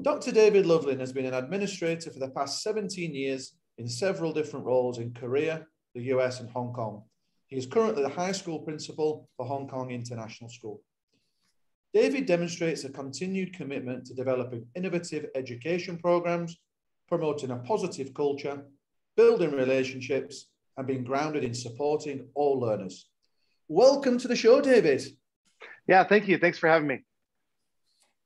Dr. David Lovelin has been an administrator for the past 17 years in several different roles in Korea, the US, and Hong Kong. He is currently the high school principal for Hong Kong International School. David demonstrates a continued commitment to developing innovative education programs, promoting a positive culture, building relationships, and being grounded in supporting all learners. Welcome to the show, David. Yeah, thank you. Thanks for having me.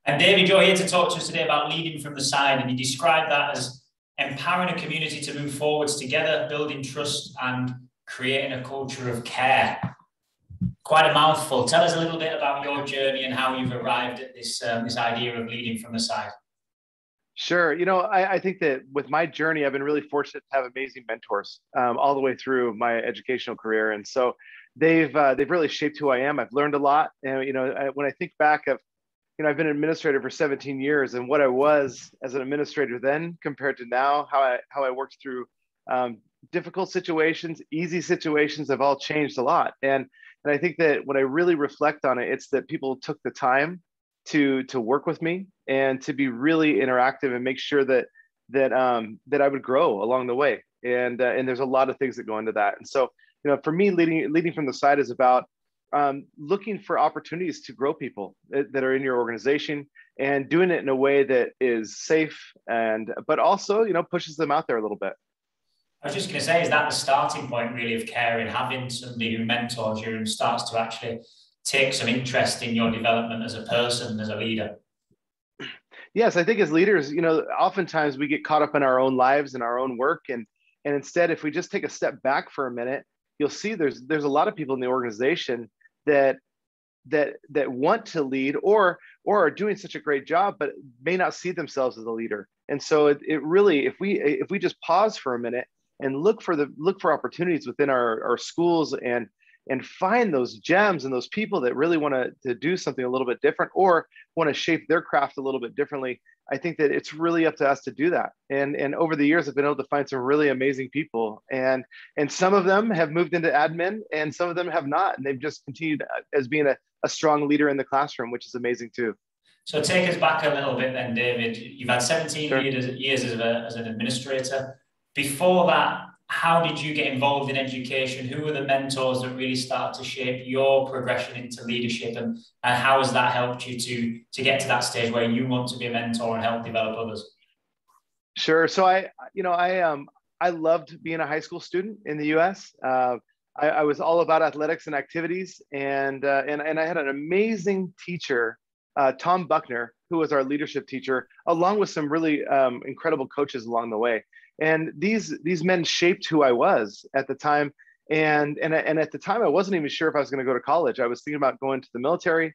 And David, you're here to talk to us today about leading from the side, and you describe that as empowering a community to move forwards together, building trust and creating a culture of care. Quite a mouthful. Tell us a little bit about your journey and how you've arrived at this idea of leading from the side. Sure. I think that with my journey, I've been really fortunate to have amazing mentors all the way through my educational career. And so they've really shaped who I am. I've learned a lot. And, when I think back I've been an administrator for 17 years, and what I was as an administrator then compared to now, how I worked through difficult situations, easy situations have all changed a lot. And I think that when I really reflect on it, it's that people took the time to work with me and to be really interactive and make sure that I would grow along the way. And there's a lot of things that go into that. And so, for me, leading from the side is about looking for opportunities to grow people that are in your organization and doing it in a way that is safe but also, pushes them out there a little bit. I was just going to say, is that the starting point really of caring, having somebody who mentors you and starts to actually take some interest in your development as a person, as a leader? Yes, I think as leaders, oftentimes we get caught up in our own lives and our own work. And instead, if we just take a step back for a minute, you'll see there's a lot of people in the organization that want to lead or are doing such a great job, but may not see themselves as a leader. And so it really, if we just pause for a minute and look for opportunities within our schools and find those gems and those people that really want to do something a little bit different or want to shape their craft a little bit differently, I think that it's really up to us to do that. And over the years, I've been able to find some really amazing people. And some of them have moved into admin and some of them have not. And they've just continued as being a strong leader in the classroom, which is amazing too. So take us back a little bit then, David. You've had 17 Sure. years as an administrator. Before that, how did you get involved in education? Who were the mentors that really started to shape your progression into leadership, and how has that helped you to get to that stage where you want to be a mentor and help develop others? Sure. So I loved being a high school student in the U.S. I was all about athletics and activities, and I had an amazing teacher, Tom Buckner, who was our leadership teacher, along with some really incredible coaches along the way. And these men shaped who I was at the time. And at the time, I wasn't even sure if I was going to go to college. I was thinking about going to the military,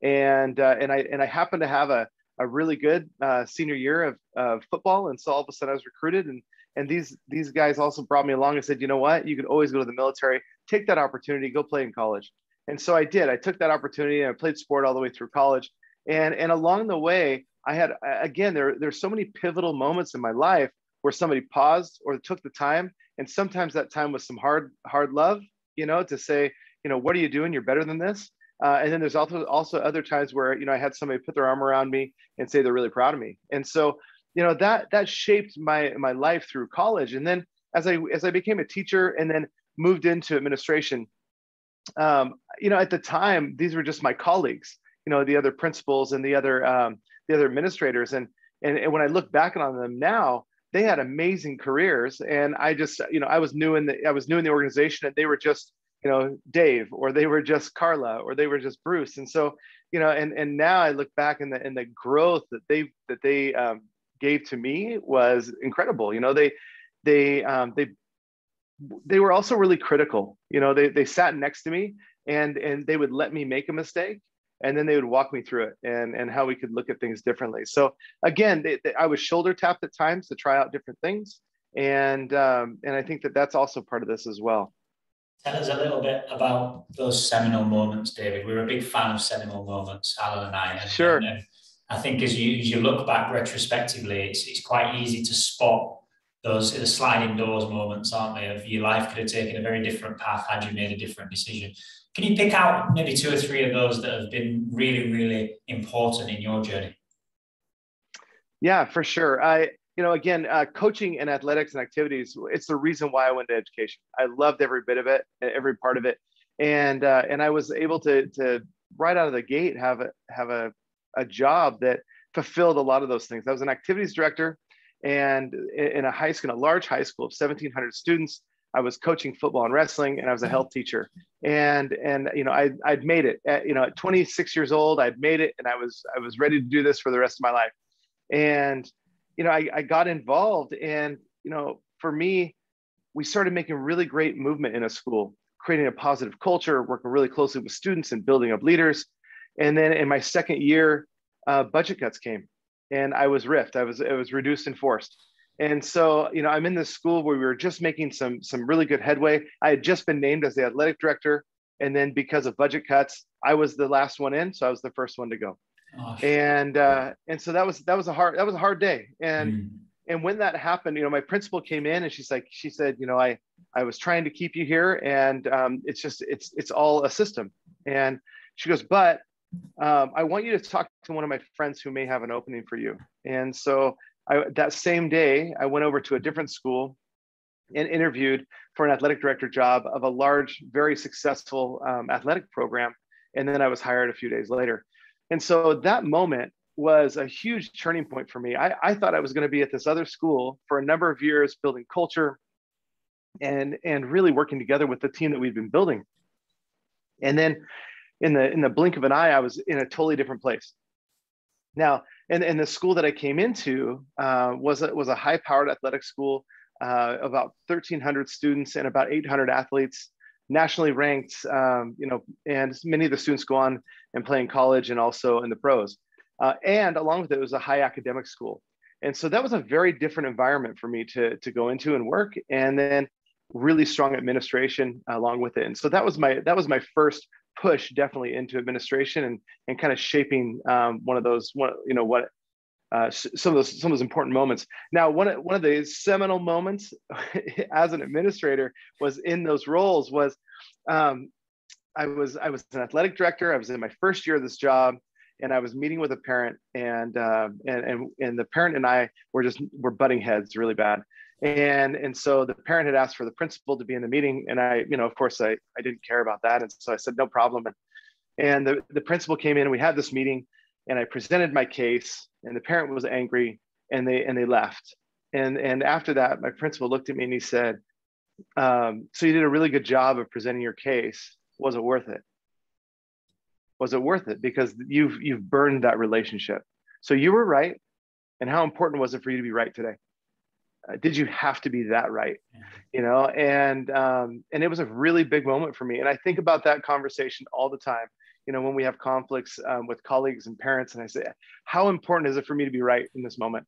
and I happened to have a really good senior year of football. And so all of a sudden I was recruited, and these guys also brought me along and said, you know what, you could always go to the military, take that opportunity, go play in college. And so I did. I took that opportunity and I played sport all the way through college. And along the way, I had, again, there's so many pivotal moments in my life where somebody paused or took the time. And sometimes that time was some hard love, to say, what are you doing? You're better than this. And then there's also other times where, I had somebody put their arm around me and say they're really proud of me. And so, that shaped my life through college. And then as I became a teacher and then moved into administration, at the time, these were just my colleagues, the other principals and the other administrators. And when I look back on them now, they had amazing careers. And I just, I was new in the organization, and they were just, Dave, or they were just Carla, or they were just Bruce. And so, and now I look back and the growth that they gave to me was incredible. They were also really critical. They sat next to me and they would let me make a mistake, and then they would walk me through it and how we could look at things differently. So again, I was shoulder tapped at times to try out different things. And I think that that's also part of this as well. Tell us a little bit about those seminal moments, David. We're a big fan of seminal moments, Alan and I. Sure. And I think as you look back retrospectively, it's quite easy to spot those the sliding doors moments, aren't they? Of your life could have taken a very different path had you made a different decision. Can you pick out maybe 2 or 3 of those that have been really, really important in your journey? Yeah, for sure. Again, coaching and athletics and activities, it's the reason why I went to education. I loved every bit of it, every part of it. And I was able to right out of the gate have a job that fulfilled a lot of those things. I was an activities director, and in a high school, in a large high school of 1,700 students, I was coaching football and wrestling, and I was a health teacher. And I'd made it. At 26 years old, I'd made it, and I was ready to do this for the rest of my life. And I got involved, and for me, we started making really great movement in a school, creating a positive culture, working really closely with students and building up leaders. And then in my second year, budget cuts came, and I was riffed. It was reduced and forced. And so, I'm in this school where we were just making some really good headway. I had just been named as the athletic director, and then because of budget cuts, I was the last one in, so I was the first one to go. And so that was a hard day. And when that happened, my principal came in, and she said, I was trying to keep you here, and it's all a system. And she goes, but I want you to talk to one of my friends who may have an opening for you. And so that same day, I went over to a different school and interviewed for an athletic director job of a large, very successful athletic program. And then I was hired a few days later. And so that moment was a huge turning point for me. I thought I was going to be at this other school for a number of years, building culture and really working together with the team that we've been building. And then in the blink of an eye, I was in a totally different place. Now, and the school that I came into was a high-powered athletic school, about 1,300 students and about 800 athletes, nationally ranked, and many of the students go on and play in college and also in the pros. And along with it, it was a high academic school. And so that was a very different environment for me to go into and work, and then really strong administration along with it. And so that was my first push definitely into administration and kind of shaping some of those important moments. Now, one of the seminal moments as an administrator was in those roles was I was an athletic director. I was in my first year of this job, and I was meeting with a parent, and the parent and I were butting heads really bad. And so the parent had asked for the principal to be in the meeting, and I, of course, I didn't care about that, and so I said no problem. And the principal came in, and we had this meeting, and I presented my case, and the parent was angry, and they left. And after that, my principal looked at me and he said, "So you did a really good job of presenting your case. Was it worth it? Was it worth it? Because you've burned that relationship. So you were right, and how important was it for you to be right today? Did you have to be that right?" And it was a really big moment for me. And I think about that conversation all the time, when we have conflicts with colleagues and parents, and I say, how important is it for me to be right in this moment,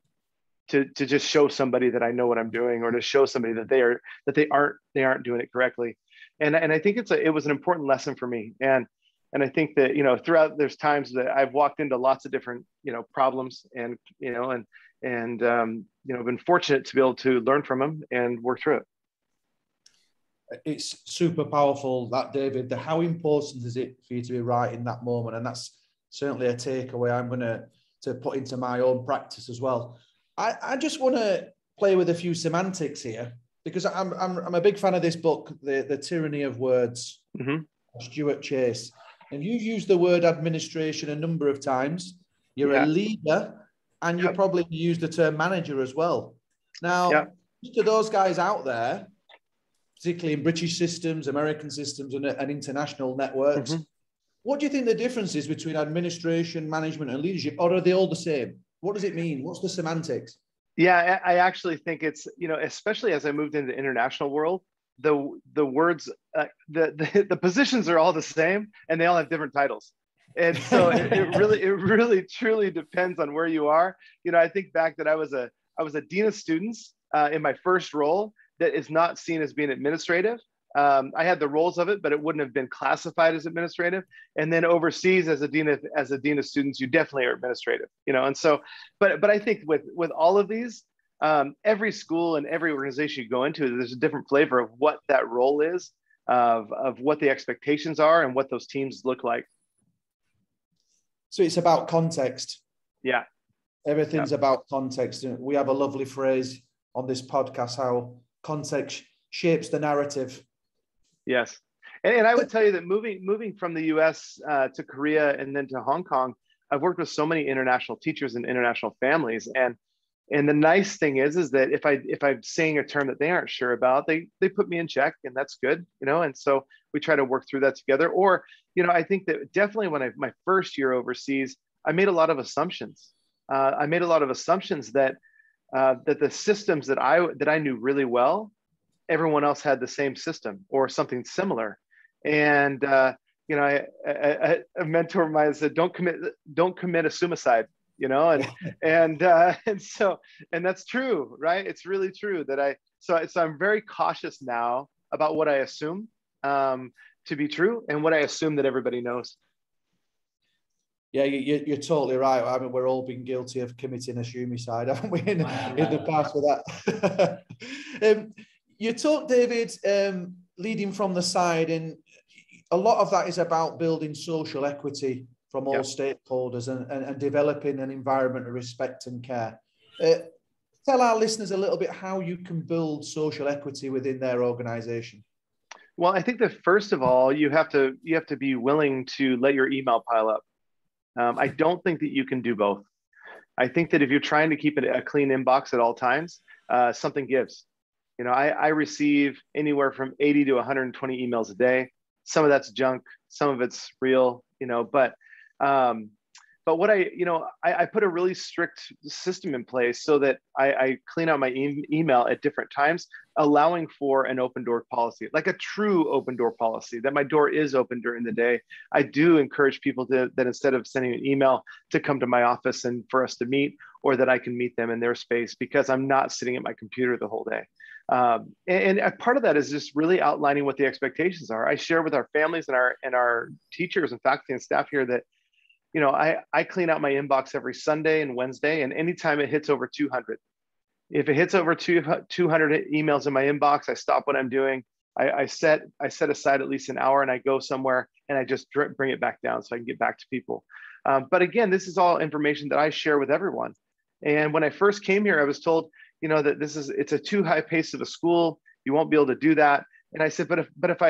to just show somebody that I know what I'm doing, or to show somebody that they aren't doing it correctly. And I think it was an important lesson for me. And I think that, throughout, there's times that I've walked into lots of different, problems, and been fortunate to be able to learn from them and work through it. It's super powerful, that, David. How important is it for you to be right in that moment? And that's certainly a takeaway I'm going to put into my own practice as well. I just want to play with a few semantics here, because I'm a big fan of this book, The Tyranny of Words, Stuart Chase. And you've used the word administration a number of times. You're a leader, and you probably use the term manager as well. Now, to those guys out there, particularly in British systems, American systems, and international networks, what do you think the difference is between administration, management, and leadership? Or are they all the same? What does it mean? What's the semantics? Yeah, I actually think it's, especially as I moved into the international world, the words, the positions are all the same, and they all have different titles. And so it really truly depends on where you are. I think back that I was a dean of students in my first role that is not seen as being administrative. I had the roles of it, but it wouldn't have been classified as administrative. And then overseas, as a dean of students, you definitely are administrative. And so, but I think with all of these, every school and every organization you go into, there's a different flavor of what that role is, of what the expectations are, and what those teams look like. So it's about context. Yeah. Everything's about context. We have a lovely phrase on this podcast, how context shapes the narrative. Yes. And I would tell you that moving from the US to Korea and then to Hong Kong, I've worked with so many international teachers and international families. And the nice thing is that if I'm saying a term that they aren't sure about, they put me in check, and that's good, and so we try to work through that together. Or, I think that definitely when my first year overseas, I made a lot of assumptions. I made a lot of assumptions that the systems that I knew really well, everyone else had the same system or something similar. And a mentor of mine said, don't commit a suicide, and that's true, right? It's really true that so I'm very cautious now about what I assume to be true and what I assume that everybody knows. Yeah, you're totally right. I mean, we're all been guilty of committing a suicide, haven't we, in the past with that? You talk, David, leading from the side, and a lot of that is about building social equity from all stakeholders and developing an environment of respect and care. Tell our listeners a little bit how you can build social equity within their organization. Well, I think that first of all, you have to be willing to let your email pile up. I don't think that you can do both. I think that if you're trying to keep a clean inbox at all times, something gives. I receive anywhere from 80 to 120 emails a day. Some of that's junk, some of it's real, but what I put a really strict system in place so that I clean out my email at different times, allowing for an open door policy, like a true open door policy, that my door is open during the day. I do encourage people that instead of sending an email, to come to my office and for us to meet, or that I can meet them in their space, because I'm not sitting at my computer the whole day. And a part of that is just really outlining what the expectations are. I share with our families and our teachers and faculty and staff here that, I clean out my inbox every Sunday and Wednesday, and anytime it hits over 200. If it hits over 200 emails in my inbox, I stop what I'm doing. I set aside at least an hour, and I go somewhere and I just bring it back down so I can get back to people. But again, this is all information that I share with everyone. And when I first came here, I was told, that it's a too high pace of a school. You won't be able to do that. And I said, but if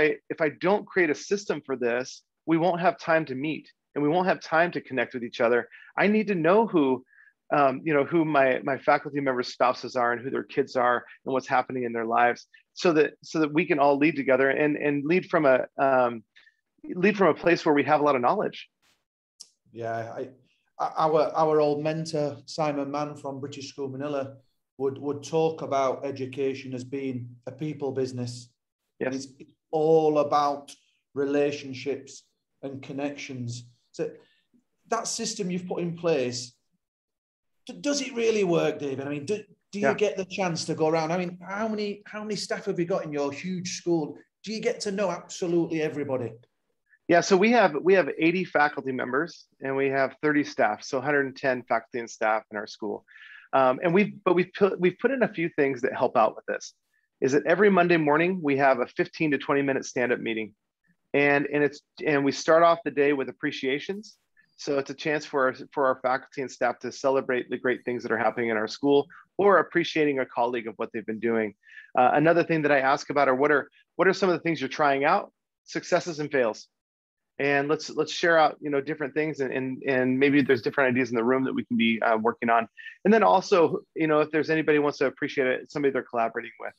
I don't create a system for this, we won't have time to meet, and we won't have time to connect with each other. I need to know who my faculty members' spouses are, and who their kids are, and what's happening in their lives, so that we can all lead together and lead from a place where we have a lot of knowledge. Yeah, our old mentor Simon Mann from British School Manila would talk about education as being a people business. Yes. And it's all about relationships and connections. So that system you've put in place, does it really work, David? I mean, do you get the chance to go around? I mean, how many staff have you got in your huge school? Do you get to know absolutely everybody? Yeah, so we have 80 faculty members, and we have 30 staff, so 110 faculty and staff in our school. And we've put in a few things that help out with this. Is that every Monday morning we have a 15 to 20 minute stand-up meeting, and we start off the day with appreciations. So it's a chance for our faculty and staff to celebrate the great things that are happening in our school, or appreciating a colleague of what they've been doing. Another thing that I ask about are what are some of the things you're trying out, successes and fails. And let's share out, different things, and maybe there's different ideas in the room that we can be working on. And then also, if there's anybody who wants to appreciate it, somebody they're collaborating with.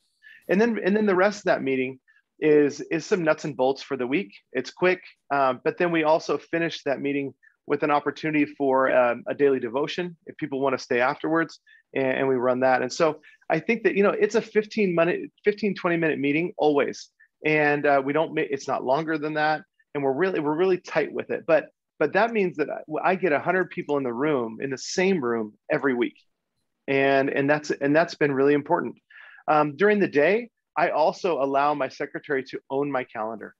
And then the rest of that meeting is some nuts and bolts for the week. It's quick, but then we also finish that meeting with an opportunity for a daily devotion if people want to stay afterwards, and we run that. And so I think that, it's a 15, 20 minute meeting always. And it's not longer than that. And we're really tight with it. But that means that I get 100 people in the same room every week. And that's been really important. During the day, I also allow my secretary to own my calendar.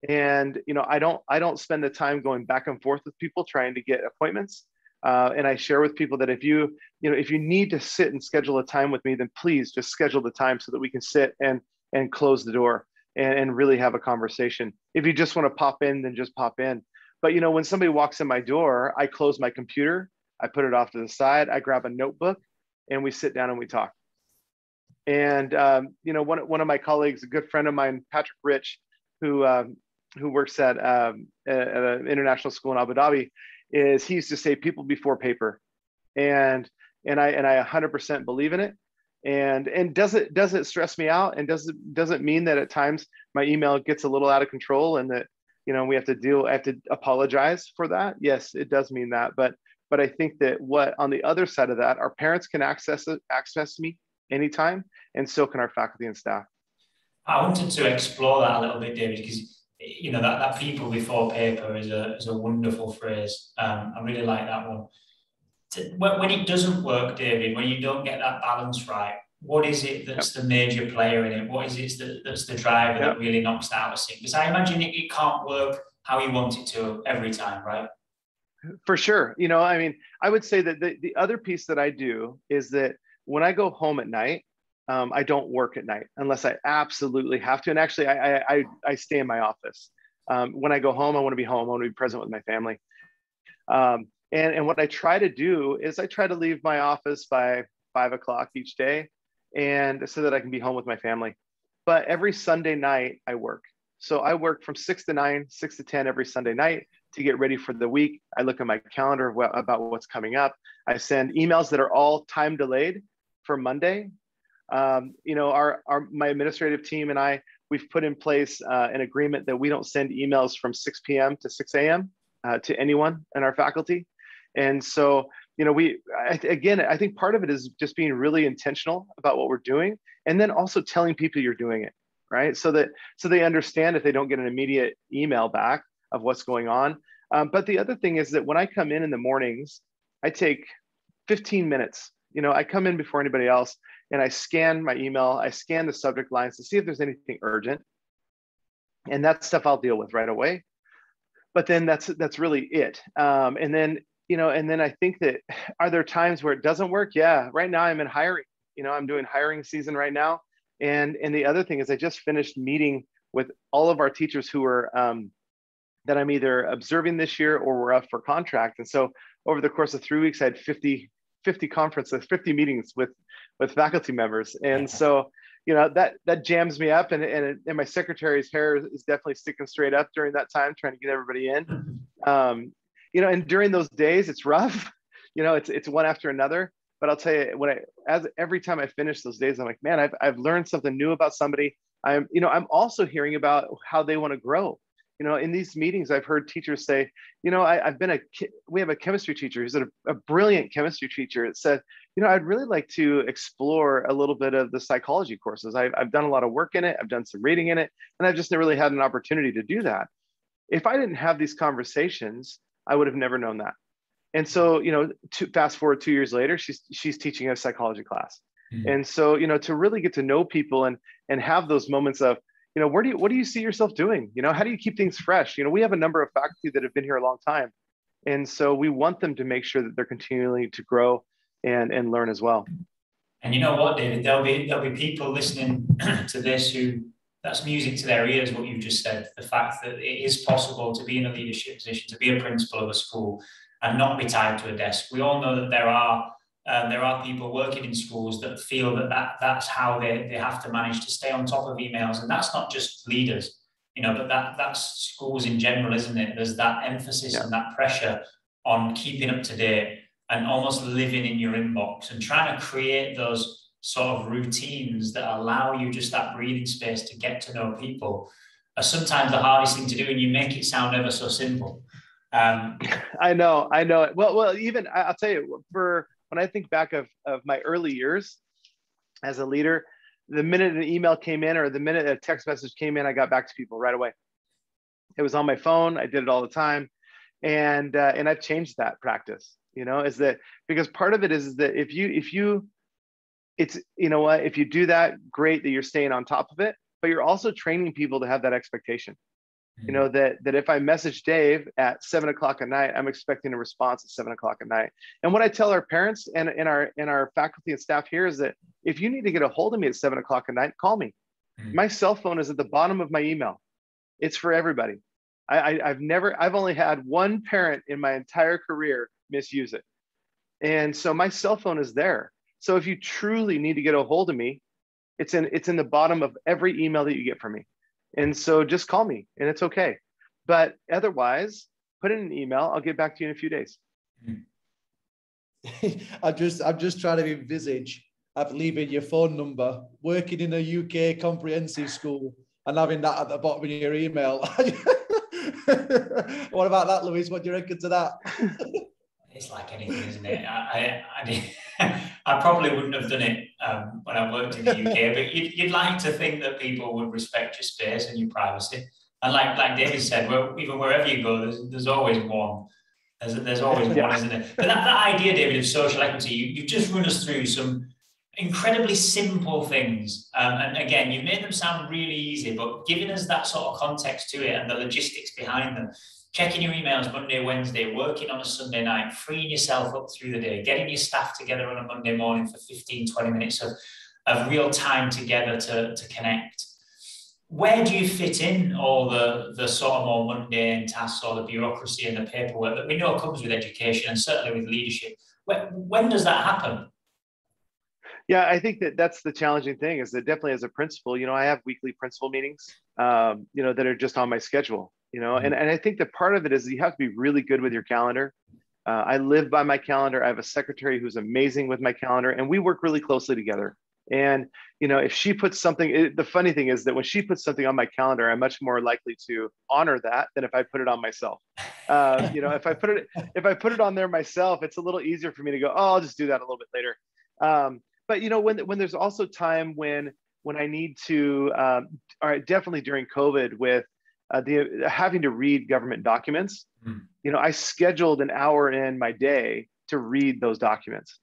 And, I don't spend the time going back and forth with people trying to get appointments. And I share with people that if you need to sit and schedule a time with me, then please just schedule the time so that we can sit and close the door and really have a conversation. If you just want to pop in, then just pop in. But, when somebody walks in my door, I close my computer. I put it off to the side, I grab a notebook, and we sit down and we talk. And one of my colleagues, a good friend of mine, Patrick Rich, who works at an international school in Abu Dhabi, he used to say people before paper, and I 100% believe in it. And does it stress me out? And does it mean that at times my email gets a little out of control and that I have to apologize for that? Yes, it does mean that. But I think that what on the other side of that, our parents can access me anytime, and so can our faculty and staff. I wanted to explore that a little bit, David, because that people before paper is a wonderful phrase. I really like that one. When it doesn't work, David, when you don't get that balance right, what is it that's the major player in it? What is it that's the driver that really knocks that out of sync? Because I imagine it can't work how you want it to every time, right? For sure. I would say that the other piece that I do is that when I go home at night, I don't work at night unless I absolutely have to. And actually, I stay in my office. When I go home, I want to be home. I want to be present with my family. And what I try to do is I try to leave my office by 5 o'clock each day, and so that I can be home with my family. But every Sunday night I work. So I work from 6 to 9, 6 to 10 every Sunday night to get ready for the week. I look at my calendar about what's coming up. I send emails that are all time delayed for Monday. My administrative team and we've put in place an agreement that we don't send emails from 6 p.m. to 6 a.m. To anyone in our faculty. And so, I think part of it is just being really intentional about what we're doing, and then also telling people you're doing it, right? So they understand if they don't get an immediate email back of what's going on. But the other thing is that when I come in the mornings, I take 15 minutes. I come in before anybody else, and I scan my email. I scan the subject lines to see if there's anything urgent, and that stuff I'll deal with right away. But then that's really it. And then I think that, are there times where it doesn't work? Yeah, right now I'm in hiring. I'm doing hiring season right now. And the other thing is I just finished meeting with all of our teachers who are that I'm either observing this year or we're up for contract. And so over the course of 3 weeks, I had 50 conferences, 50 meetings with faculty members. And so, that jams me up, and my secretary's hair is definitely sticking straight up during that time, trying to get everybody in. And during those days, it's rough. It's one after another. But I'll tell you, every time I finish those days, I'm like, man, I've learned something new about somebody. I'm also hearing about how they want to grow. In these meetings, I've heard teachers say, we have a chemistry teacher who's a brilliant chemistry teacher. It said, I'd really like to explore a little bit of the psychology courses. I've done a lot of work in it. I've done some reading in it, and I've just never really had an opportunity to do that. If I didn't have these conversations, I would have never known that. And so, fast forward 2 years later, she's teaching a psychology class. Mm-hmm. And so, to really get to know people and have those moments of, what do you see yourself doing? How do you keep things fresh? We have a number of faculty that have been here a long time. And so we want them to make sure that they're continuing to grow and learn as well. And you know what, David, there'll be people listening to this that's music to their ears, what you've just said. The fact that it is possible to be in a leadership position, to be a principal of a school and not be tied to a desk. We all know that there are people working in schools that feel that's how they have to manage to stay on top of emails. And that's not just leaders, but that's schools in general, isn't it? There's that emphasis and that pressure on keeping up to date and almost living in your inbox and trying to create those sort of routines that allow you just that breathing space to get to know people are sometimes the hardest thing to do, and you make it sound ever so simple. I know. Well, even I'll tell you, when I think back of my early years as a leader, the minute an email came in or the minute a text message came in, I got back to people right away. It was on my phone. I did it all the time. And I've changed that practice, is that because part of it is that if you do that, great that you're staying on top of it, but you're also training people to have that expectation. That if I message Dave at 7 o'clock at night, I'm expecting a response at 7 o'clock at night. And what I tell our parents and our faculty and staff here is that if you need to get a hold of me at 7 o'clock at night, call me. My cell phone is at the bottom of my email. It's for everybody. I've only had one parent in my entire career misuse it. And so my cell phone is there. So if you truly need to get a hold of me, it's in the bottom of every email that you get from me. And so just call me and it's okay. But otherwise, put in an email. I'll get back to you in a few days. I'm just trying to envisage of leaving your phone number, working in a UK comprehensive school, and having that at the bottom of your email. What about that, Lewis? What do you reckon to that? It's like anything, isn't it? I probably wouldn't have done it when I worked in the UK, but you'd like to think that people would respect your space and your privacy. And like David said, well, even wherever you go, there's always one. There's always one, isn't it? But that idea, David, of social equity, you've just run us through some incredibly simple things. And again, you've made them sound really easy, but giving us that sort of context to it and the logistics behind them, checking your emails Monday, Wednesday, working on a Sunday night, freeing yourself up through the day, getting your staff together on a Monday morning for 15, 20 minutes of real time together to connect. Where do you fit in all the sort of more mundane tasks or the bureaucracy and the paperwork that we know comes with education and certainly with leadership? When does that happen? Yeah, I think that's the challenging thing is that definitely as a principal, I have weekly principal meetings, that are just on my schedule, and I think that part of it is you have to be really good with your calendar. I live by my calendar. I have a secretary who's amazing with my calendar, and we work really closely together. And, if she puts something, the funny thing is that when she puts something on my calendar, I'm much more likely to honor that than if I put it on myself. If I put it on there myself, it's a little easier for me to go, oh, I'll just do that a little bit later. But when there's also time when I need to, all right, definitely during COVID with the having to read government documents, I scheduled an hour in my day to read those documents.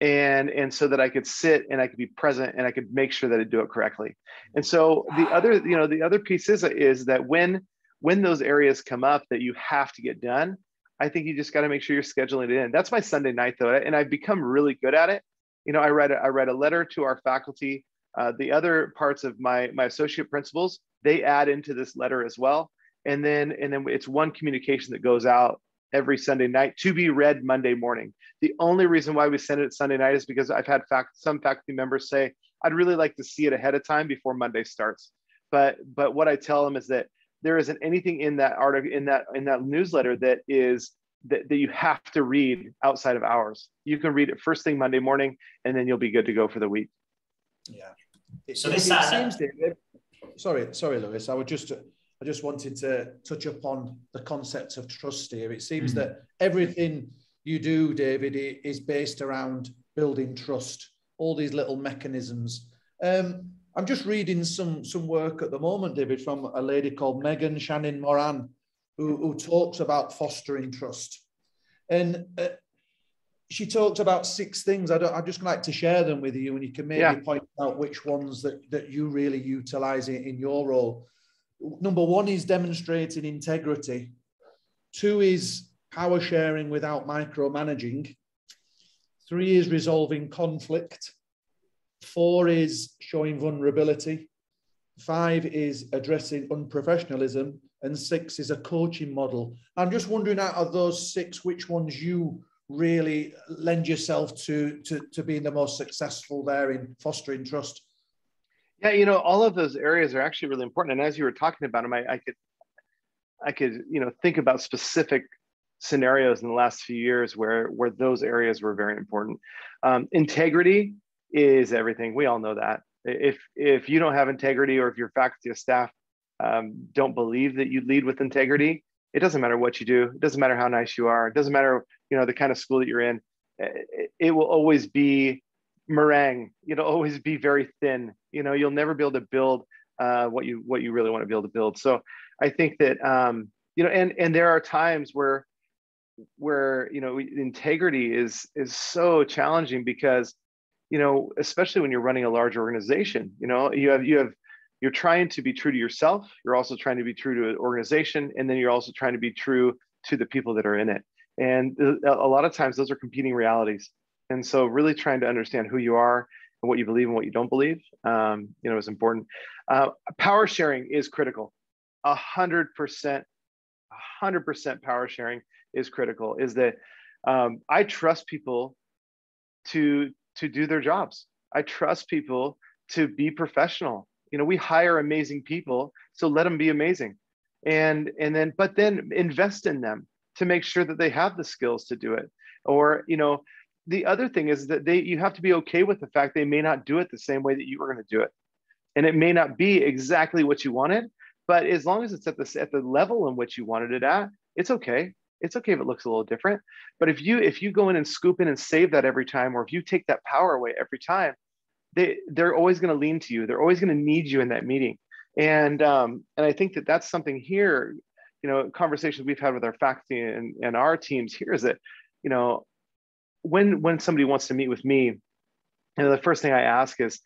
And so that I could sit and I could be present and I could make sure that I do it correctly. And so the other piece is that when those areas come up that you have to get done, I think you just got to make sure you're scheduling it in. That's my Sunday night though, and I've become really good at it. I write a letter to our faculty. The other parts of my associate principals, they add into this letter as well. And then it's one communication that goes out every Sunday night to be read Monday morning. The only reason why we send it Sunday night is because I've had some faculty members say, I'd really like to see it ahead of time before Monday starts. But what I tell them is that there isn't anything in that article, in that newsletter that you have to read outside of hours. You can read it first thing Monday morning, and then you'll be good to go for the week. Yeah. So this seems, David, sorry, Lewis. I just wanted to touch upon the concept of trust here. It seems that everything you do, David, is based around building trust, all these little mechanisms. I'm just reading some work at the moment, David, from a lady called Megan Shannon Moran, who talks about fostering trust. And she talks about 6 things. I'd just like to share them with you, and you can maybe point out which ones that you really utilize in your role. Number 1 is demonstrating integrity. 2 is power sharing without micromanaging. 3 is resolving conflict. 4 is showing vulnerability. 5 is addressing unprofessionalism. And 6 is a coaching model. I'm just wondering, out of those 6, which ones you really lend yourself to being the most successful there in fostering trust? Yeah, all of those areas are actually really important. And as you were talking about them, I could think about specific scenarios in the last few years where those areas were very important. Integrity is everything. We all know that. If you don't have integrity, or if your faculty or staff don't believe that you lead with integrity, it doesn't matter what you do. It doesn't matter how nice you are. It doesn't matter, the kind of school that you're in. It will always be meringue. It'll always be very thin. You'll never be able to build what you really want to be able to build. So I think that and there are times where integrity is so challenging because especially when you're running a large organization, you're trying to be true to yourself. You're also trying to be true to an organization, and then you're also trying to be true to the people that are in it. And a lot of times those are competing realities. And so really trying to understand who you are and what you believe and what you don't believe, is important. Power sharing is critical. 100% power sharing is critical. Is that I trust people to do their jobs. I trust people to be professional. We hire amazing people, so let them be amazing, and then invest in them to make sure that they have the skills to do it. Or the other thing is that you have to be okay with the fact they may not do it the same way that you were going to do it, and it may not be exactly what you wanted, but as long as it's at the level in which you wanted it at, it's okay. It's okay if it looks a little different. But if you go in and scoop in and save that every time, or if you take that power away every time, they're always going to lean to you. They're always going to need you in that meeting. And I think that that's something here, conversations we've had with our faculty and our teams here is that, when somebody wants to meet with me, the first thing I ask is,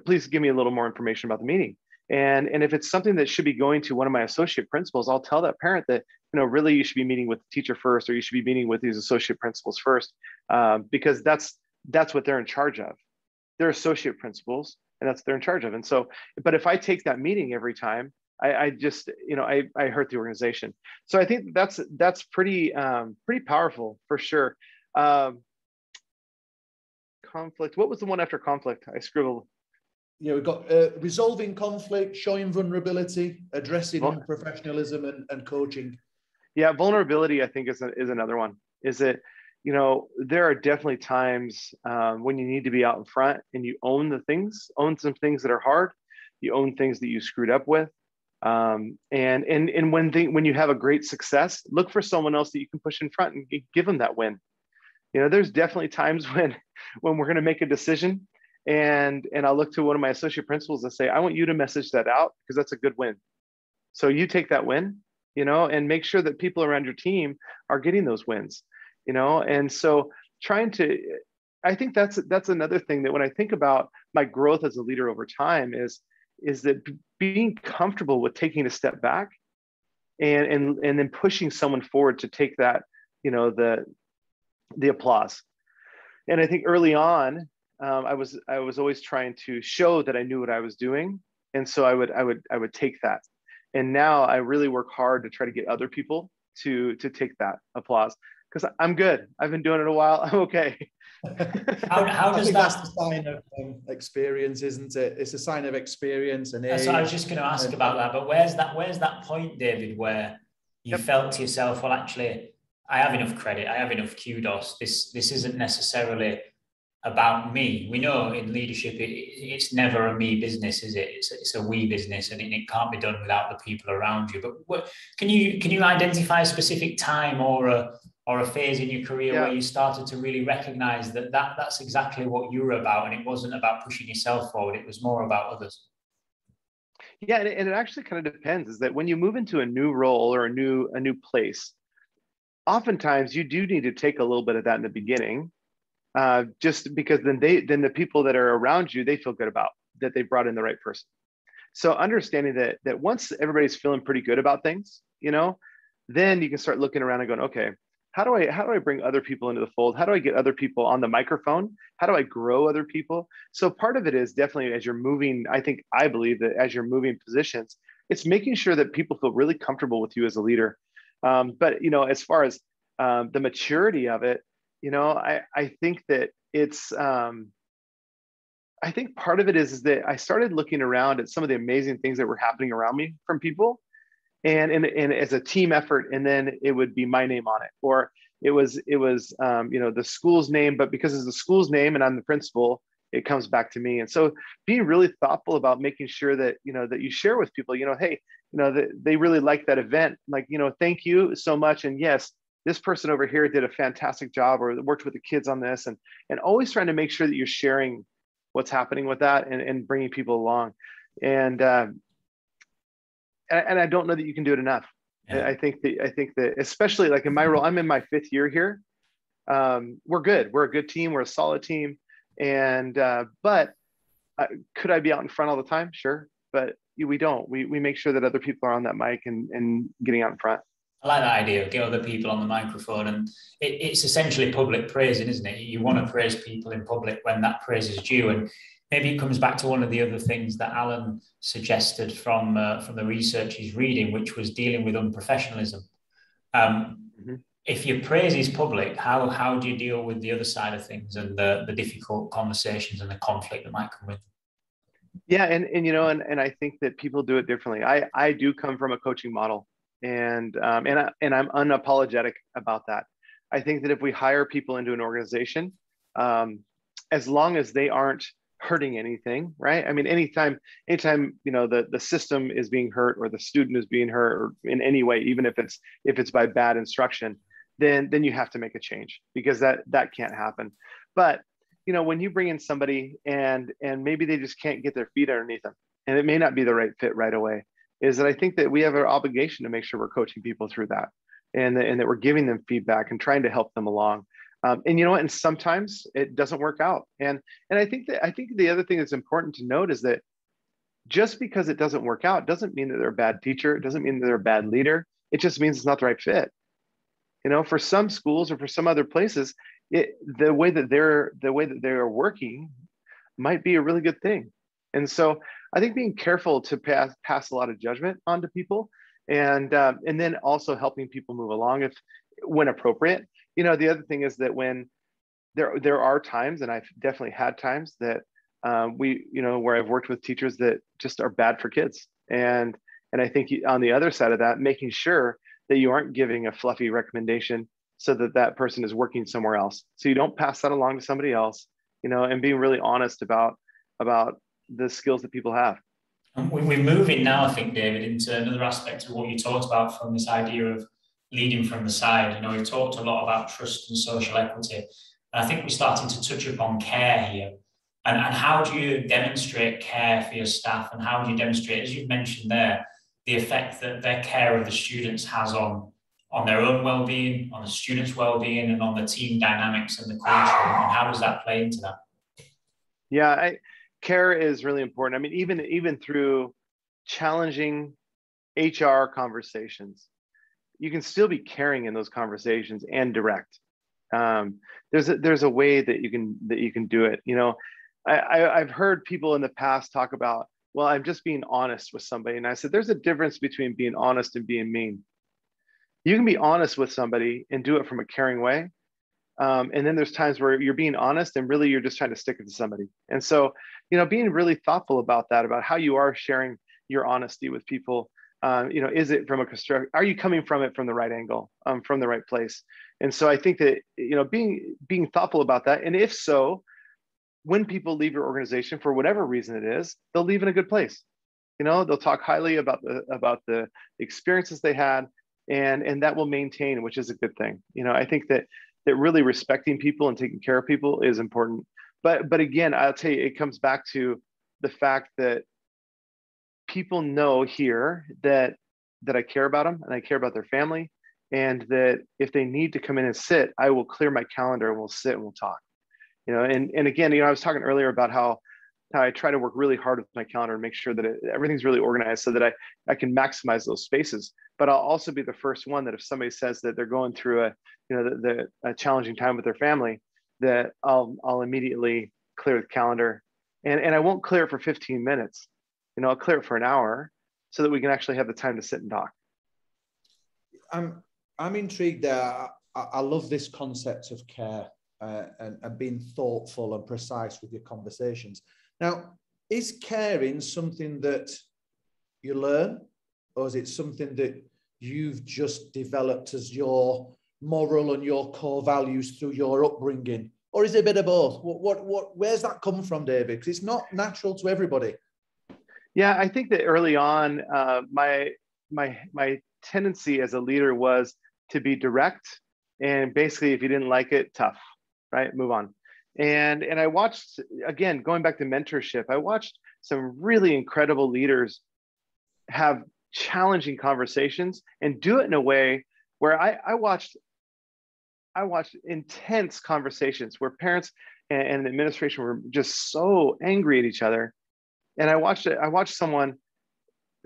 please give me a little more information about the meeting. And if it's something that should be going to one of my associate principals, I'll tell that parent that, really you should be meeting with the teacher first, or you should be meeting with these associate principals first, because that's what they're in charge of. They're associate principals, and that's what they're in charge of. And so, but if I take that meeting every time, I just, I hurt the organization. So I think that's pretty powerful for sure. Conflict. What was the one after conflict? I scribbled. Yeah, we've got resolving conflict, showing vulnerability, addressing unprofessionalism, and coaching. Yeah, vulnerability, I think, is another one. Is that, there are definitely times when you need to be out in front and you own some things that are hard. You own things that you screwed up with. And when you have a great success, look for someone else that you can push in front and give them that win. There's definitely times when we're going to make a decision, and I'll look to one of my associate principals and say, I want you to message that out because that's a good win. So you take that win, and make sure that people around your team are getting those wins, and so I think that's another thing that when I think about my growth as a leader over time is that being comfortable with taking a step back and then pushing someone forward to take that, the applause. And I think early on, I was always trying to show that I knew what I was doing, and so I would take that. And now I really work hard to try to get other people to take that applause, because I'm good. I've been doing it a while. I'm okay. How does that's the sign of experience, isn't it? It's a sign of experience and age. So I was just going to ask about that, but where's that point, David, where you felt to yourself, well, actually, I have enough credit, I have enough kudos. This isn't necessarily about me. We know in leadership, it's never a me business, is it? It's a we business, and it can't be done without the people around you. But can you identify a specific time or a phase in your career where you started to really recognize that's exactly what you were about, and it wasn't about pushing yourself forward, it was more about others? Yeah, and it actually kind of depends. Is that when you move into a new role or a new place, oftentimes you do need to take a little bit of that in the beginning, just because then the people that are around you, they feel good about that they brought in the right person. So understanding that once everybody's feeling pretty good about things, then you can start looking around and going, okay, how do I bring other people into the fold? How do I get other people on the microphone? How do I grow other people? So part of it is definitely as you're moving, I believe that as you're moving positions, it's making sure that people feel really comfortable with you as a leader. But as far as the maturity of it, I think that it's I think part of it is that I started looking around at some of the amazing things that were happening around me from people, and as a team effort, and then it would be my name on it, or it was the school's name, but because it's the school's name and I'm the principal, it comes back to me. And so being really thoughtful about making sure that that you share with people, hey, they really like that event, like, thank you so much, and yes, this person over here did a fantastic job, or worked with the kids on this, and always trying to make sure that you're sharing what's happening with that and bringing people along. And I don't know that you can do it enough. Yeah. I think that especially like in my role, I'm in my 5th year here. We're good. We're a good team. We're a solid team. And but could I be out in front all the time? Sure, but we don't. We make sure that other people are on that mic and getting out in front. I like that idea of get other people on the microphone, and it's essentially public praising, isn't it? You want to praise people in public when that praise is due, and maybe it comes back to one of the other things that Alan suggested from the research he's reading, which was dealing with unprofessionalism. if your praise is public, how do you deal with the other side of things and the difficult conversations and the conflict that might come with? Yeah, and I think that people do it differently. I do come from a coaching model, and I'm unapologetic about that. I think that if we hire people into an organization, as long as they aren't hurting anything, right? I mean, anytime the system is being hurt or the student is being hurt or in any way, even if it's by bad instruction, then you have to make a change, because that can't happen. But when you bring in somebody and maybe they just can't get their feet underneath them, and it may not be the right fit right away, is that I think that we have an obligation to make sure we're coaching people through that, and that we're giving them feedback and trying to help them along. And you know what? And sometimes it doesn't work out. And I think the other thing that's important to note is that just because it doesn't work out doesn't mean that they're a bad teacher. It doesn't mean that they're a bad leader. It just means it's not the right fit. For some schools or for some other places, the way that they're working might be a really good thing. And so I think being careful to pass a lot of judgment onto people, and then also helping people move along when appropriate. The other thing is that when there are times, and I've definitely had times that where I've worked with teachers that just are bad for kids, and I think on the other side of that, making sure that you aren't giving a fluffy recommendation so that person is working somewhere else, so you don't pass that along to somebody else, and being really honest about the skills that people have. And we're moving now, I think, David, into another aspect of what you talked about from this idea of leading from the side. We've talked a lot about trust and social equity. And I think we're starting to touch upon care here. And how do you demonstrate care for your staff? And how do you demonstrate, as you've mentioned there, the effect that their care of the students has on their own well-being, on the students' well-being, and on the team dynamics and the culture? And how does that play into that? Yeah, care is really important. I mean, even through challenging HR conversations, you can still be caring in those conversations and direct. There's a way that you can do it. I've heard people in the past talk about, well, I'm just being honest with somebody. And I said, there's a difference between being honest and being mean. You can be honest with somebody and do it from a caring way. And then there's times where you're being honest and really you're just trying to stick it to somebody. And so, being really thoughtful about that, about how you are sharing your honesty with people. Is it from are you coming from it from the right angle, from the right place? And so I think that, being thoughtful about that. And if so, when people leave your organization for whatever reason it is, they'll leave in a good place. They'll talk highly about the experiences they had, and that will maintain, which is a good thing. I think that really respecting people and taking care of people is important. But again, I'll tell you, it comes back to the fact that people know here that I care about them and I care about their family, and that if they need to come in and sit, I will clear my calendar and we'll sit and we'll talk. And again, I was talking earlier about how I try to work really hard with my calendar and make sure that everything's really organized so that I can maximize those spaces. But I'll also be the first one that if somebody says that they're going through a challenging time with their family, that I'll immediately clear the calendar, and I won't clear it for 15 minutes. I'll clear it for an hour so that we can actually have the time to sit and talk. I'm intrigued there. I love this concept of care and being thoughtful and precise with your conversations. Now, is caring something that you learn, or is it something that you've just developed as your moral and your core values through your upbringing? Or is it a bit of both? Where's that come from, David? Because it's not natural to everybody. Yeah, I think that early on, my tendency as a leader was to be direct, and basically, if you didn't like it, tough, right? Move on. And I watched, again, going back to mentorship, I watched some really incredible leaders have challenging conversations and do it in a way where I watched intense conversations where parents and the administration were just so angry at each other. And I watched someone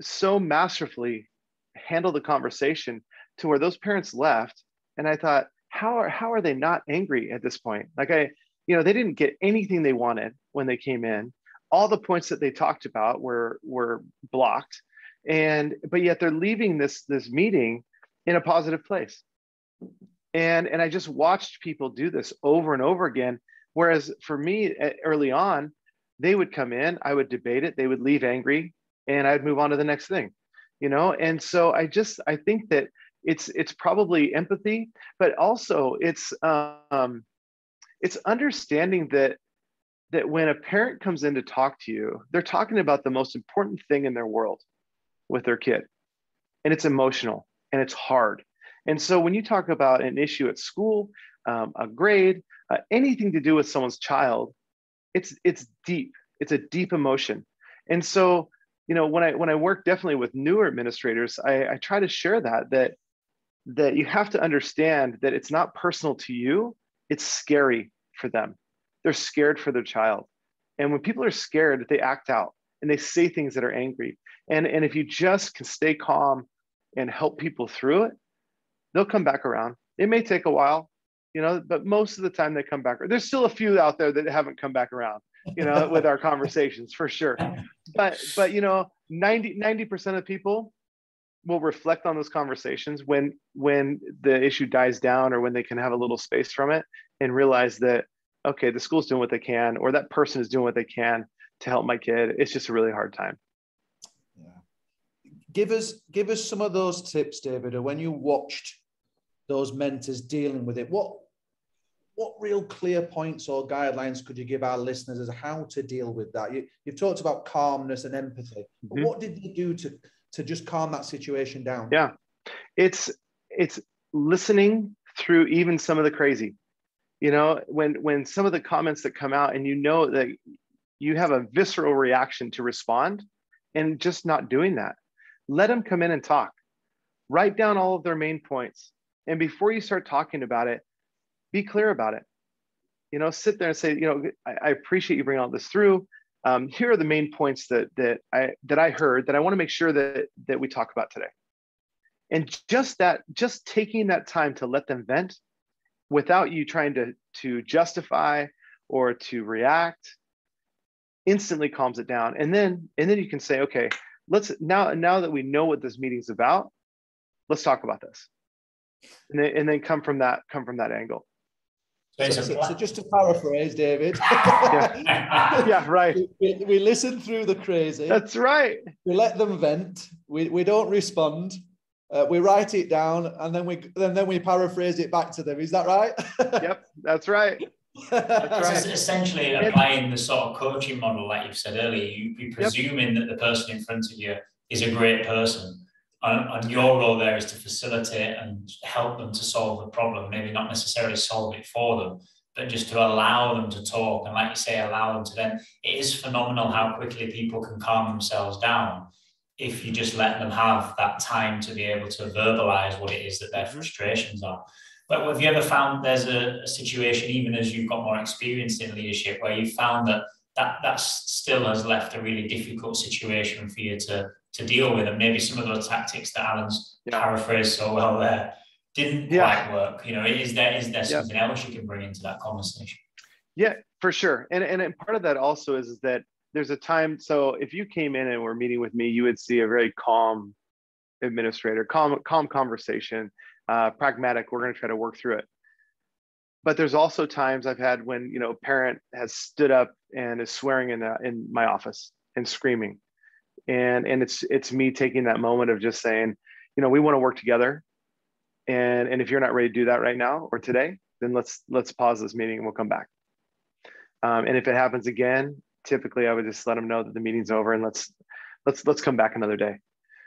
so masterfully handle the conversation to where those parents left. And I thought, how are they not angry at this point? Like they didn't get anything they wanted when they came in. All the points that they talked about were blocked. But yet they're leaving this meeting in a positive place. And I just watched people do this over and over again. Whereas for me, early on, they would come in, I would debate it, they would leave angry, and I'd move on to the next thing, you know? And so I think that it's probably empathy, but also it's understanding that when a parent comes in to talk to you, they're talking about the most important thing in their world with their kid. And it's emotional and it's hard. And so when you talk about an issue at school, a grade, anything to do with someone's child, it's deep. It's a deep emotion. And so, you know, when I work definitely with newer administrators, I try to share that you have to understand that it's not personal to you. It's scary for them. They're scared for their child. And when people are scared, they act out and they say things that are angry. And if you just can stay calm and help people through it, they'll come back around. It may take a while, you know, but most of the time they come back. There's still a few out there that haven't come back around, you know, with our conversations for sure. But you know, 90% of people will reflect on those conversations when the issue dies down, or when they can have a little space from it and realize that, okay, the school's doing what they can, or that person is doing what they can to help my kid. It's just a really hard time. Yeah. Give us some of those tips, David, or when you watched those mentors dealing with it, what real clear points or guidelines could you give our listeners as how to deal with that? You've talked about calmness and empathy, but what did you do to just calm that situation down? Yeah, it's listening through even some of the crazy. You know, when some of the comments that come out and you know that you have a visceral reaction to respond, and just not doing that. Let them come in and talk. Write down all of their main points. And before you start talking about it, be clear about it. You know, sit there and say, you know, I appreciate you bringing all this through. Here are the main points that I heard that I want to make sure that we talk about today. And just taking that time to let them vent without you trying to justify or to react instantly calms it down. And then you can say, okay, let's now that we know what this meeting's about, let's talk about this. And then come from that angle. So just to paraphrase, David. Yeah, right. We listen through the crazy. That's right. We let them vent. We don't respond. We write it down, and then we paraphrase it back to them. Is that right? Yep, that's right. That's right. Essentially applying the sort of coaching model, like you've said earlier. You'd be presuming that the person in front of you is a great person. And your role there is to facilitate and help them to solve the problem, maybe not necessarily solve it for them, but just to allow them to talk. And like you say, allow them to then, it is phenomenal how quickly people can calm themselves down if you just let them have that time to be able to verbalize what it is that their frustrations are. But have you ever found there's a situation, even as you've got more experience in leadership, where you found that still has left a really difficult situation for you to deal with, and maybe some of those tactics that Alan's paraphrased so well there didn't quite work? You know, is there something else you can bring into that conversation? Yeah, for sure. And part of that also is that there's a time. So if you came in and were meeting with me, you would see a very calm administrator, calm conversation, pragmatic. We're going to try to work through it. But there's also times I've had when, you know, a parent has stood up and is swearing in my office and screaming. And it's me taking that moment of just saying, you know, we want to work together. And if you're not ready to do that right now or today, then let's pause this meeting and we'll come back. And if it happens again, typically I would just let them know that the meeting's over and let's come back another day.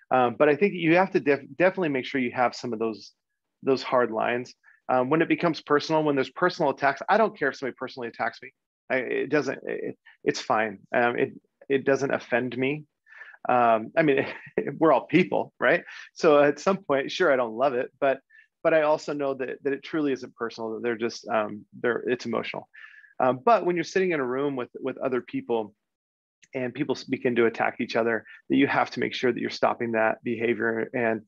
But I think you have to definitely make sure you have some of those hard lines. When it becomes personal, when there's personal attacks, I don't care if somebody personally attacks me. It's fine. It doesn't offend me. I mean, we're all people, right? So at some point, sure, I don't love it, but I also know that it truly isn't personal. That they're just it's emotional. But when you're sitting in a room with other people and people begin to attack each other, that you have to make sure that you're stopping that behavior, and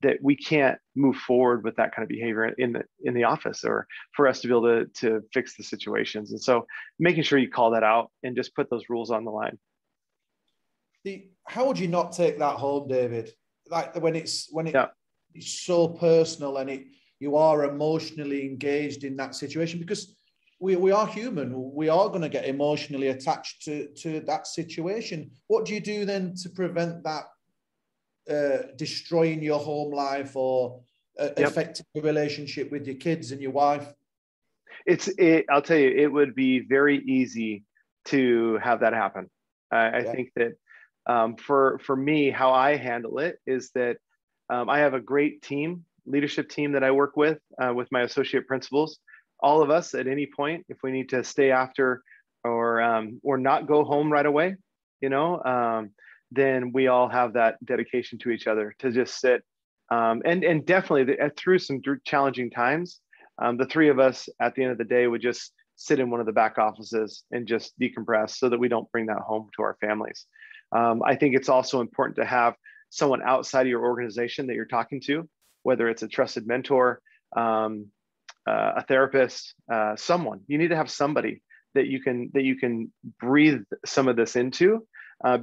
that we can't move forward with that kind of behavior in the office, or for us to be able to fix the situations. And so making sure you call that out and just put those rules on the line. How would you not take that home, David? Like when it's so personal and you are emotionally engaged in that situation, because we are human. We are going to get emotionally attached to that situation. What do you do then to prevent that destroying your home life or affecting your relationship with your kids and your wife? I'll tell you, it would be very easy to have that happen. I think that for me, how I handle it is that I have a great leadership team that I work with my associate principals. All of us at any point, if we need to stay after or not go home right away, then we all have that dedication to each other to just sit. And definitely through some challenging times, the three of us at the end of the day would just sit in one of the back offices and just decompress so that we don't bring that home to our families. I think it's also important to have someone outside of your organization that you're talking to, whether it's a trusted mentor, a therapist, someone. You need to have somebody that you can breathe some of this into,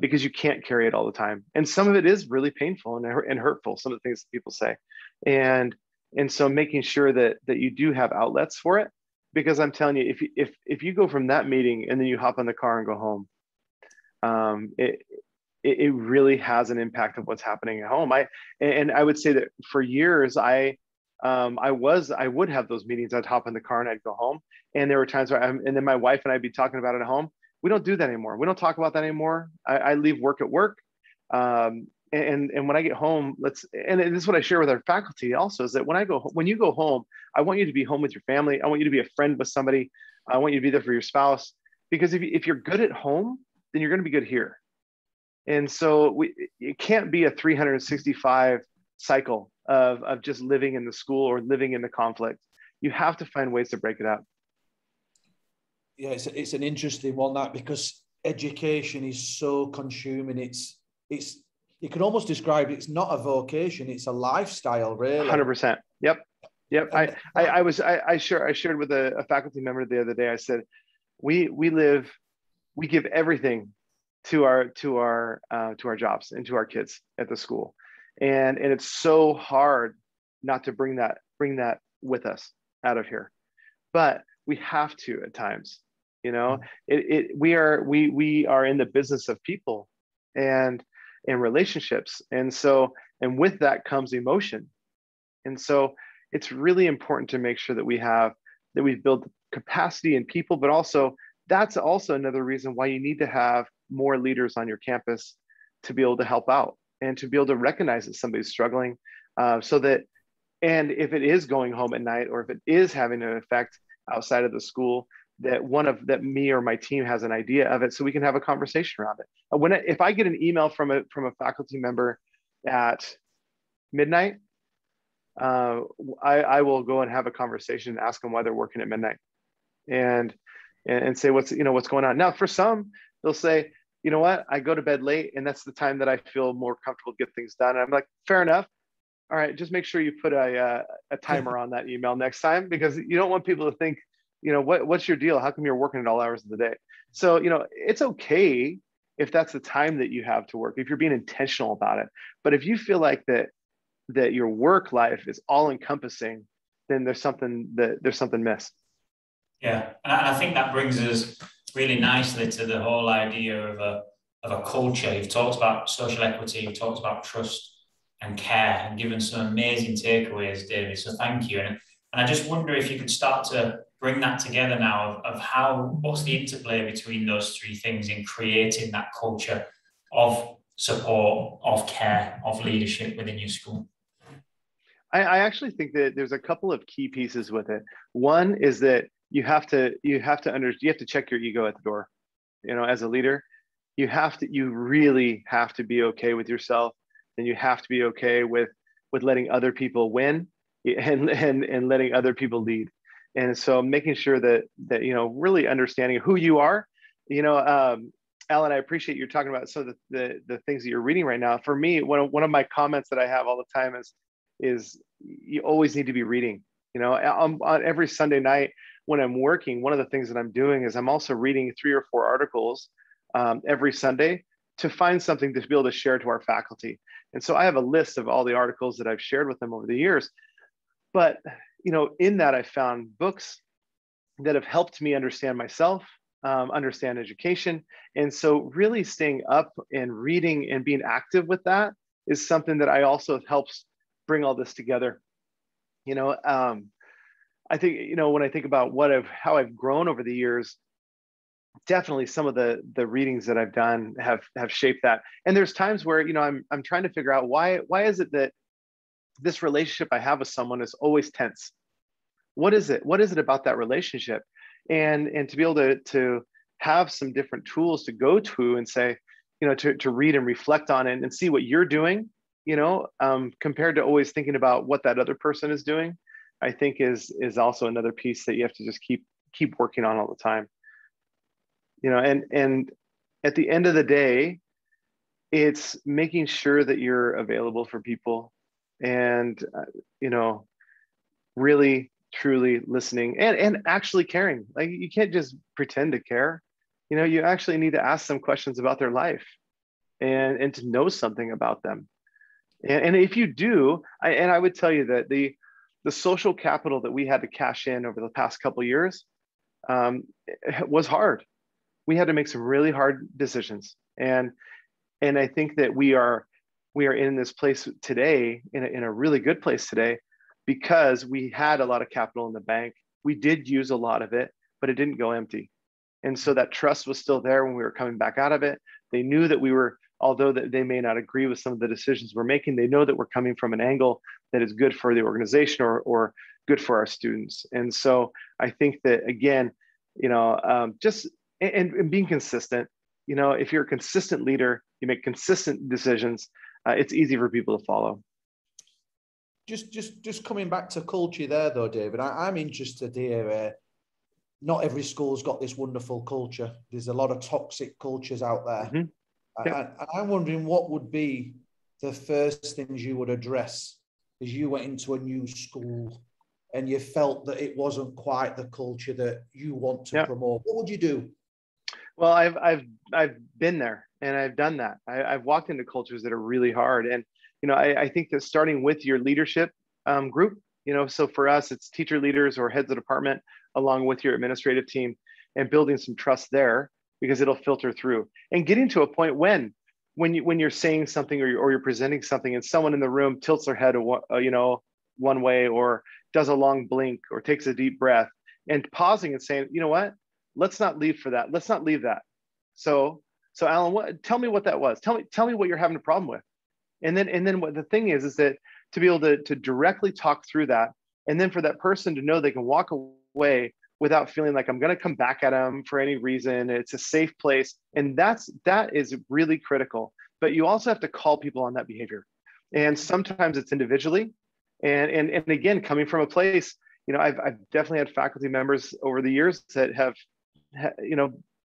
because you can't carry it all the time. And some of it is really painful and hurtful, some of the things that people say. And so making sure that you do have outlets for it, because I'm telling you, if you go from that meeting and then you hop in the car and go home, it really has an impact of what's happening at home. I would say that for years, I would have those meetings. I'd hop in the car and I'd go home. And there were times where and then my wife and I'd be talking about it at home. We don't do that anymore. We don't talk about that anymore. I leave work at work. And when I get home, and this is what I share with our faculty also, is that when you go home, I want you to be home with your family. I want you to be a friend with somebody. I want you to be there for your spouse, because if you're good at home, then you're going to be good here. And so it can't be a 365 cycle of just living in the school or living in the conflict. You have to find ways to break it up. Yeah, it's an interesting one, that, because education is so consuming. It's you can almost describe it's not a vocation, it's a lifestyle, really. 100%. Yep. I shared with a faculty member the other day. I said, we give everything to our jobs and to our kids at the school, and it's so hard not to bring that with us out of here, but we have to at times. We are in the business of people and relationships, and with that comes emotion, and so it's really important to make sure that we build capacity in people, but also that's also another reason why you need to have more leaders on your campus to be able to help out and to be able to recognize that somebody's struggling, so that, and if it is going home at night or if it is having an effect outside of the school, that me or my team has an idea of it, so we can have a conversation around it. If I get an email from a faculty member at midnight, I will go and have a conversation and ask them why they're working at midnight, and say what's going on. Now, for some, they'll say, you know what, I go to bed late and that's the time that I feel more comfortable to get things done. And I'm like, fair enough. All right, just make sure you put a timer on that email next time, because you don't want people to think, what's your deal? How come you're working at all hours of the day? So, it's okay if that's the time that you have to work, if you're being intentional about it. But if you feel like that your work life is all encompassing, then there's something missed. Yeah, and I think that brings us really nicely to the whole idea of a culture. You've talked about social equity, you've talked about trust and care, and given some amazing takeaways, David. So thank you. And I just wonder if you could start to bring that together now of what's the interplay between those three things in creating that culture of support, of care, of leadership within your school. I actually think that there's a couple of key pieces with it. One is that you have to check your ego at the door. As a leader, you really have to be okay with yourself, and you have to be okay with letting other people win and letting other people lead. And so making sure that really understanding who you are. Alan, I appreciate you talking about some of the things that you're reading right now. For me, one of my comments that I have all the time is you always need to be reading. On every Sunday night when I'm working, one of the things that I'm doing is I'm also reading 3 or 4 articles every Sunday to find something to be able to share to our faculty. And so I have a list of all the articles that I've shared with them over the years. But in that I found books that have helped me understand myself, understand education. And so really staying up and reading and being active with that is something that I also helps bring all this together. I think, when I think about how I've grown over the years, definitely some of the readings that I've done have shaped that. And there's times where, I'm trying to figure out why is it that this relationship I have with someone is always tense? What is it? What is it about that relationship? And to be able to have some different tools to go to and say, to read and reflect on it and see what you're doing, compared to always thinking about what that other person is doing, I think is also another piece that you have to just keep working on all the time. And at the end of the day, it's making sure that you're available for people and, really truly listening and actually caring. Like, you can't just pretend to care. You actually need to ask some questions about their life and to know something about them. And if you do, I would tell you that the social capital that we had to cash in over the past couple of years was hard. We had to make some really hard decisions. And I think that we are in this place today, in a really good place today, because we had a lot of capital in the bank. We did use a lot of it, but it didn't go empty. And so that trust was still there when we were coming back out of it. They knew that although that they may not agree with some of the decisions we're making, they know that we're coming from an angle that is good for the organization or good for our students. And so I think that, again, just and being consistent. If you're a consistent leader, you make consistent decisions, it's easy for people to follow. Just coming back to culture there, though, David, I'm interested here. Not every school's got this wonderful culture. There's a lot of toxic cultures out there. Mm-hmm. Yep. And I'm wondering what would be the first things you would address as you went into a new school and you felt that it wasn't quite the culture that you want to promote. What would you do? Well, I've been there and I've done that. I've walked into cultures that are really hard. And, I think that starting with your leadership group, so for us, it's teacher leaders or heads of department, along with your administrative team, and building some trust there, because it'll filter through and getting to a point when you're saying something or you're presenting something and someone in the room tilts their head, one way, or does a long blink or takes a deep breath, and pausing and saying, you know what, let's not leave for that. Let's not leave that. So Alan, tell me what that was. Tell me what you're having a problem with. And then what the thing is that to be able to directly talk through that, and then for that person to know they can walk away without feeling like I'm going to come back at them for any reason. It's a safe place. And that is really critical. But you also have to call people on that behavior. And sometimes it's individually. And again, coming from a place, I've definitely had faculty members over the years that have,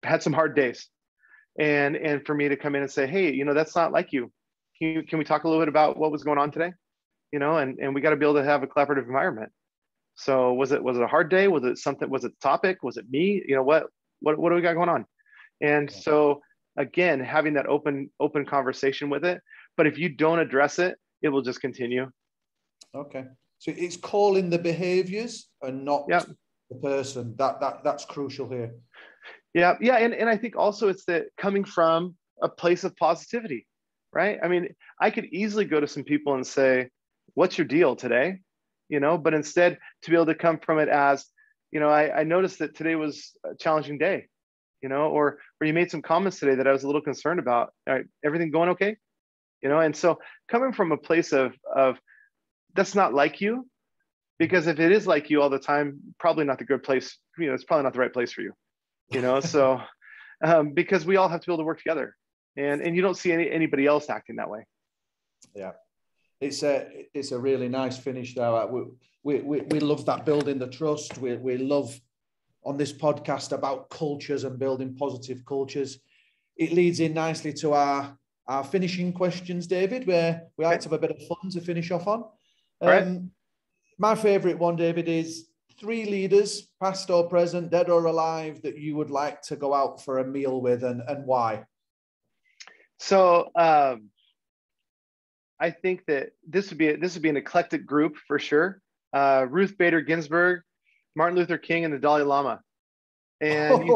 had some hard days. And for me to come in and say, hey, that's not like you. Can we talk a little bit about what was going on today? And we got to be able to have a collaborative environment. So was it a hard day? Was it something? Was it the topic? Was it me? What do we got going on? And so again, having that open conversation with it. But if you don't address it, it will just continue. Okay. So it's calling the behaviors and not the person. That's crucial here. Yeah. And I think also it's that coming from a place of positivity, right? I mean, I could easily go to some people and say, what's your deal today? But instead to be able to come from it as, I noticed that today was a challenging day, or you made some comments today that I was a little concerned about. Everything going okay? And so coming from a place of that's not like you, because if it is like you all the time, probably not the good place, it's probably not the right place for you, so because we all have to be able to work together, and you don't see anybody else acting that way. Yeah. It's a really nice finish there. We love that, building the trust. We love on this podcast about cultures and building positive cultures. It leads in nicely to our finishing questions, David, where we like to have a bit of fun to finish off on. Right. My favorite one, David, is 3 leaders, past or present, dead or alive, that you would like to go out for a meal with, and why? So I think that this would be an eclectic group for sure. Ruth Bader Ginsburg, Martin Luther King, and the Dalai Lama. And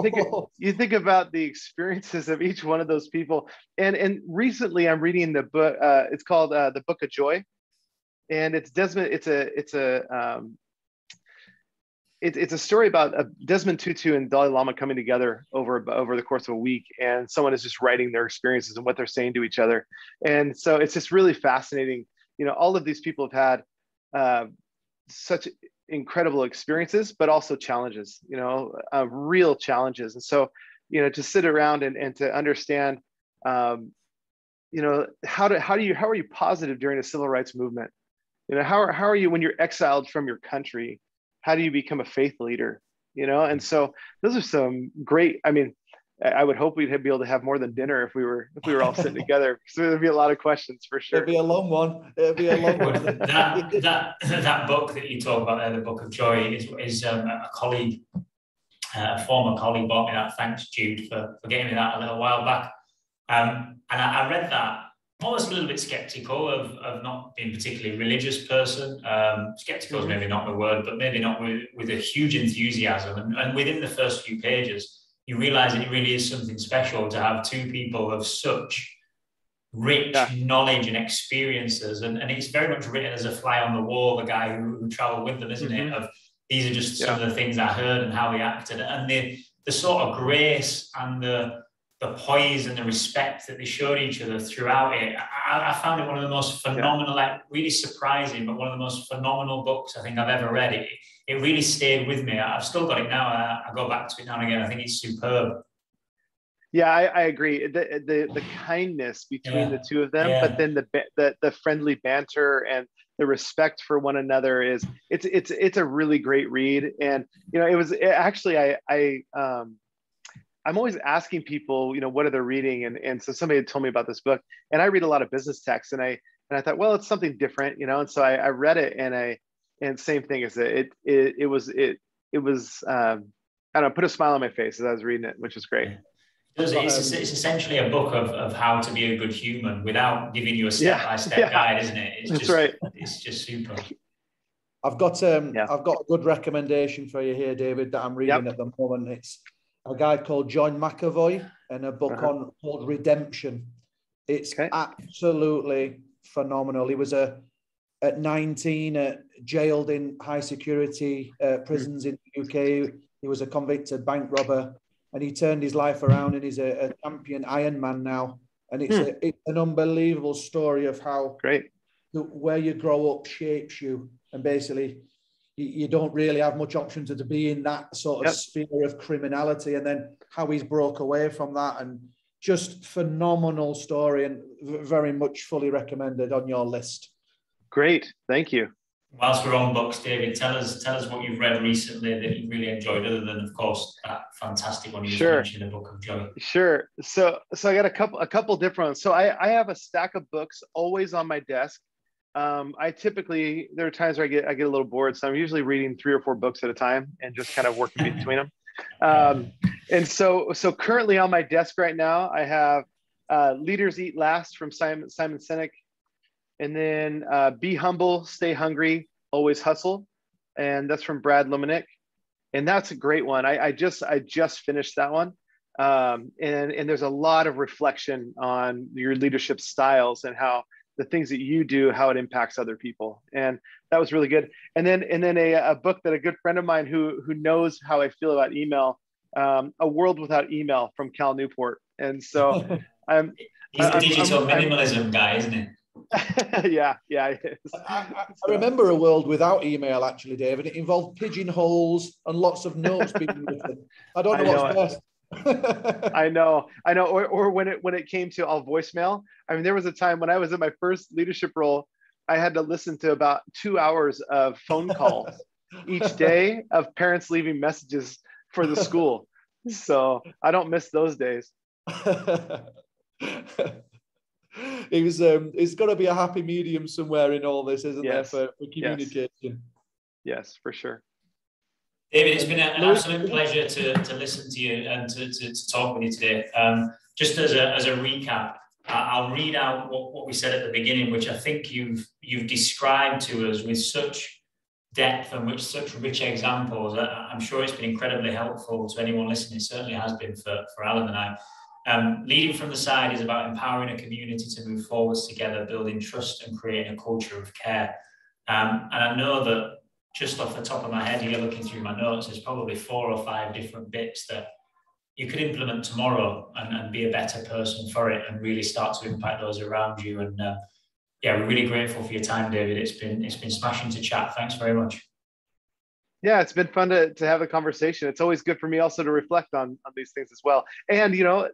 you think about the experiences of each one of those people. And recently I'm reading the book. It's called The Book of Joy, and it's Desmond. It's a story about Desmond Tutu and Dalai Lama coming together over the course of a week, and someone is just writing their experiences and what they're saying to each other. And so it's just really fascinating. You know, all of these people have had such incredible experiences, but also challenges, you know, real challenges. And so, you know, to sit around and to understand, you know, how are you positive during a civil rights movement? You know, how are you when you're exiled from your country? How do you become a faith leader? You know, and so those are some great, I mean, I would hope we'd be able to have more than dinner if we were all sitting together. So there'd be a lot of questions for sure. It'd be a long one. It'd be a long one. that book that you talk about there, The Book of Joy, is a colleague, a former colleague bought me that. Thanks, Jude, for getting me that a little while back. And I read that. I was a little bit skeptical of not being a particularly religious person. Skeptical is maybe not the word, but maybe not with a huge enthusiasm. And within the first few pages, you realize it really is something special to have two people of such rich knowledge and experiences. And it's very much written as a fly on the wall, the guy who traveled with them, isn't it? Of these are just some of the things I heard and how they acted. And the sort of grace and the poise and the respect that they showed each other throughout it. I found it one of the most phenomenal, like really surprising, but one of the most phenomenal books I think I've ever read. It really stayed with me. I've still got it now. I go back to it now and again. I think it's superb. Yeah, I agree. The kindness between the two of them, but then the friendly banter and the respect for one another it's a really great read. And you know, I'm always asking people, you know, what are they reading? And so somebody had told me about this book, and I read a lot of business texts, and I thought, well, it's something different, you know. And so I read it, and same thing as it was I don't know, put a smile on my face as I was reading it, which is great. It's essentially a book of how to be a good human without giving you a step-by-step guide, isn't it? It's just super. I've got a good recommendation for you here, David, that I'm reading at the moment. It's a guy called John Mcavoy and a book called Redemption. It's absolutely phenomenal. He was at 19 jailed in high security prisons in the UK. He was a convicted bank robber, and he turned his life around, and he's a champion Ironman now. And it's an unbelievable story of how where you grow up shapes you, and basically you don't really have much option to be in that sort of sphere of criminality, and then how he's broke away from that. And just phenomenal story, and very much fully recommended on your list. Great, thank you. Whilst we're on books, David, tell us what you've read recently that you really enjoyed, other than, of course, that fantastic one you just mentioned, The Book of Joy. Sure. So I got a couple different ones. So I have a stack of books always on my desk. I typically, there are times where I get a little bored, so I'm usually reading 3 or 4 books at a time and just kind of working between them. And so currently on my desk right now, I have Leaders Eat Last from Simon Sinek, and then Be Humble, Stay Hungry, Always Hustle, and that's from Brad Lomenick, and that's a great one. I just finished that one, and there's a lot of reflection on your leadership styles and how the things that you do, how it impacts other people. And that was really good. And then a book that a good friend of mine who knows how I feel about email, A World Without Email from Cal Newport. And so he's a digital minimalism guy, isn't he? yeah, it is. I remember A World Without Email, actually, David. It involved pigeonholes and lots of notes being written. I don't know what's best. I know. Or when it came to all voicemail. I mean, there was a time when I was in my first leadership role, I had to listen to about 2 hours of phone calls each day of parents leaving messages for the school. So I don't miss those days. It's got to be a happy medium somewhere in all this, isn't there, for communication? Yes, for sure. David, it's been an absolute pleasure to listen to you and to talk with you today. Just as a recap, I'll read out what we said at the beginning, which I think you've described to us with such depth and with such rich examples. I'm sure it's been incredibly helpful to anyone listening. It certainly has been for Alan and I. Leading from the side is about empowering a community to move forwards together, building trust and creating a culture of care. And I know that just off the top of my head, here looking through my notes, there's probably 4 or 5 different bits that you could implement tomorrow and be a better person for it and really start to impact those around you. And yeah, we're really grateful for your time, David. It's been smashing to chat. Thanks very much. Yeah, it's been fun to have a conversation. It's always good for me also to reflect on these things as well. And, you know,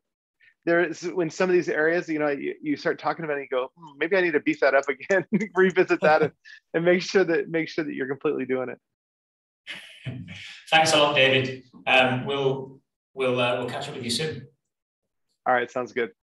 there's when some of these areas, you know, you start talking about it and you go, maybe I need to beef that up again, revisit that and make sure that you're completely doing it. Thanks a lot, David. We'll catch up with you soon. All right, sounds good.